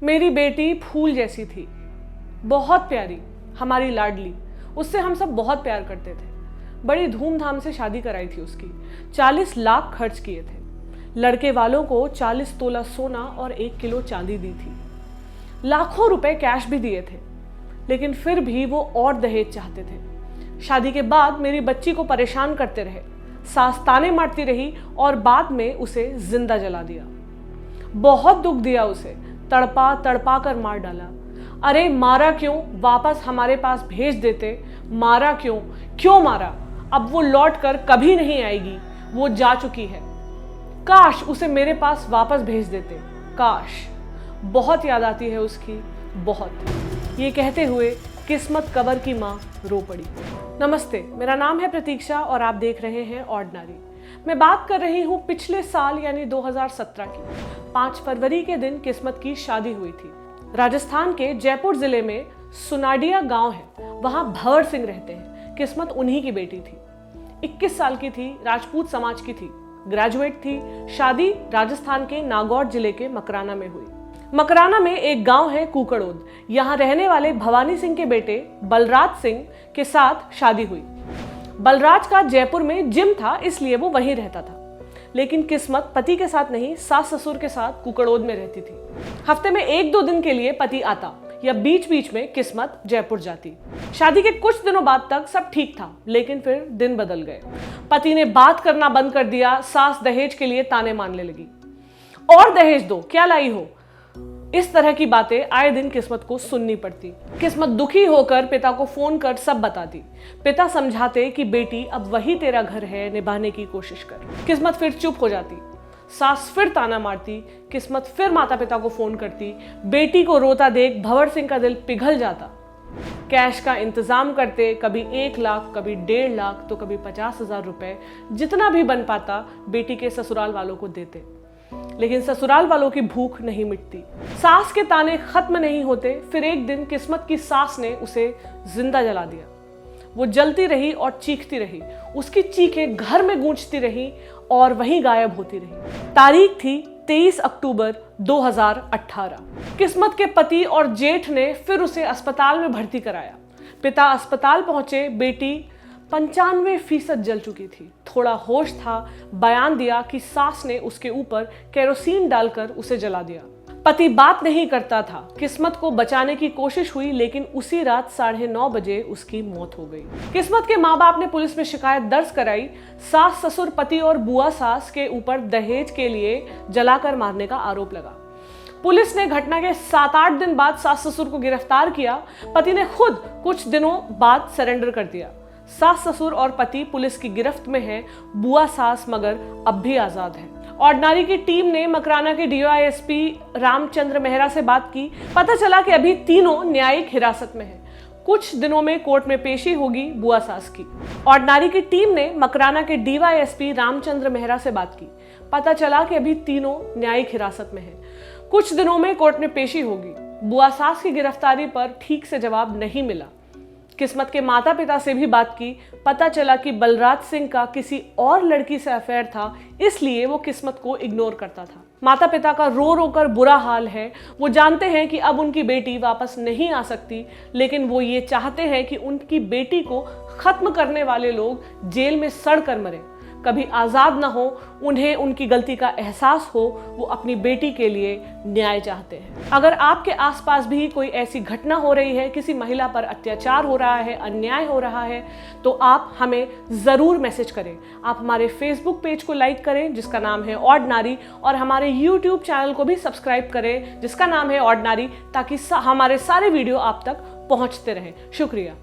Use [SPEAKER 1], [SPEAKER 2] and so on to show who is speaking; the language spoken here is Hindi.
[SPEAKER 1] मेरी बेटी फूल जैसी थी, बहुत प्यारी, हमारी लाडली। उससे हम सब बहुत प्यार करते थे। बड़ी धूमधाम से शादी कराई थी उसकी। 40 लाख खर्च किए थे। लड़के वालों को 40 तोला सोना और 1 किलो चांदी दी थी। लाखों रुपए कैश भी दिए थे, लेकिन फिर भी वो और दहेज चाहते थे। शादी के बाद मेरी बच्ची को परेशान करते रहे। सास ताने मारती रही और बाद में उसे जिंदा जला दिया। बहुत दुख दिया उसे, तड़पा तड़पा कर मार डाला। अरे मारा क्यों, वापस हमारे पास भेज देते। मारा क्यों, क्यों मारा? अब वो लौट कर कभी नहीं आएगी, वो जा चुकी है। काश उसे मेरे पास वापस भेज देते, काश। बहुत याद आती है उसकी, बहुत। ये कहते हुए किस्मत कबर की माँ रो पड़ी। नमस्ते, मेरा नाम है प्रतीक्षा और आप देख रहे हैं ऑर्डिनरी। मैं बात कर रही हूँ पिछले साल यानी 2017 की। 5 फरवरी के दिन किस्मत की शादी हुई थी। राजस्थान के जयपुर जिले में सुनाडिया गांव है, वहां भंवर सिंह रहते हैं। किस्मत उन्हीं की बेटी थी। 21 साल की थी, राजपूत समाज की थी, ग्रेजुएट थी। शादी राजस्थान के नागौर जिले के मकराना में हुई। मकराना में एक गांव है कुकड़ोद। यहाँ रहने वाले भवानी सिंह के बेटे बलराज सिंह के साथ शादी हुई। बलराज का जयपुर में जिम था, इसलिए वो वहीं रहता था। लेकिन किस्मत पति के साथ नहीं, सास ससुर के साथ कुकड़ोद में रहती थी। हफ्ते में 1-2 दिन के लिए पति आता या बीच बीच में किस्मत जयपुर जाती। शादी के कुछ दिनों बाद तक सब ठीक था, लेकिन फिर दिन बदल गए। पति ने बात करना बंद कर दिया। सास दहेज के लिए ताने मारने लगी। और दहेज दो, क्या लाई हो? इस तरह की बातें आए दिन किस्मत को सुननी पड़ती। किस्मत दुखी होकर पिता को फोन कर सब बताती। पिता समझाते कि बेटी अब वही तेरा घर है, निभाने की कोशिश कर। किस्मत फिर चुप हो जाती। सास फिर ताना मारती। किस्मत फिर माता पिता को फोन करती। बेटी को रोता देख भंवर सिंह का दिल पिघल जाता। कैश का इंतजाम करते, कभी 1 लाख, कभी 1.5 लाख, तो कभी 50,000 रुपए, जितना भी बन पाता बेटी के ससुराल वालों को देते। लेकिन ससुराल वालों की भूख नहीं मिटती। सास के ताने खत्म नहीं होते। फिर एक दिन किस्मत की सास ने उसे जिंदा जला दिया। वो जलती रही और चीखती रही। उसकी चीखें घर में गूंजती रही और वहीं गायब होती रही। तारीख थी 23 अक्टूबर 2018। किस्मत के पति और जेठ ने फिर उसे अस्पताल में भर्ती कराया। पिता अस्पताल पहुंचे। बेटी 95% जल चुकी थी। थोड़ा होश था। बयान दिया कि सास ने उसके ऊपर केरोसिन डालकर उसे जला दिया। पति बात नहीं करता था। किस्मत को बचाने की कोशिश हुई, लेकिन उसी रात 9:30 बजे उसकी मौत हो गई। किस्मत के माँ बाप ने पुलिस में शिकायत दर्ज कराई। सास ससुर, पति और बुआ सास के ऊपर दहेज के लिए जलाकर मारने का आरोप लगा। पुलिस ने घटना के 7-8 दिन बाद सास ससुर को गिरफ्तार किया। पति ने खुद कुछ दिनों बाद सरेंडर कर दिया। सास ससुर और पति पुलिस की गिरफ्त में हैं। बुआ सास मगर अब भी आजाद है। ऑर्डिनरी की टीम ने मकराना के डीवाईएसपी रामचंद्र मेहरा से बात की। पता चला कि अभी तीनों न्यायिक हिरासत में हैं। कुछ दिनों में कोर्ट में पेशी होगी बुआ सास की। ऑर्डिनरी की टीम ने मकराना के डीवाईएसपी रामचंद्र मेहरा से बात की। पता चला कि अभी तीनों न्यायिक हिरासत में हैं। कुछ दिनों में कोर्ट में पेशी होगी। बुआ सास की गिरफ्तारी पर ठीक से जवाब नहीं मिला। किस्मत के माता पिता से भी बात की। पता चला कि बलराज सिंह का किसी और लड़की से अफेयर था, इसलिए वो किस्मत को इग्नोर करता था। माता पिता का रो रो कर बुरा हाल है। वो जानते हैं कि अब उनकी बेटी वापस नहीं आ सकती, लेकिन वो ये चाहते हैं कि उनकी बेटी को खत्म करने वाले लोग जेल में सड़ कर मरे, कभी आज़ाद ना हो, उन्हें उनकी गलती का एहसास हो। वो अपनी बेटी के लिए न्याय चाहते हैं। अगर आपके आसपास भी कोई ऐसी घटना हो रही है, किसी महिला पर अत्याचार हो रहा है, अन्याय हो रहा है, तो आप हमें ज़रूर मैसेज करें। आप हमारे फेसबुक पेज को लाइक करें जिसका नाम है ऑर्डिनरी, और हमारे यूट्यूब चैनल को भी सब्सक्राइब करें जिसका नाम है ऑर्डिनरी, ताकि हमारे सारे वीडियो आप तक पहुँचते रहें। शुक्रिया।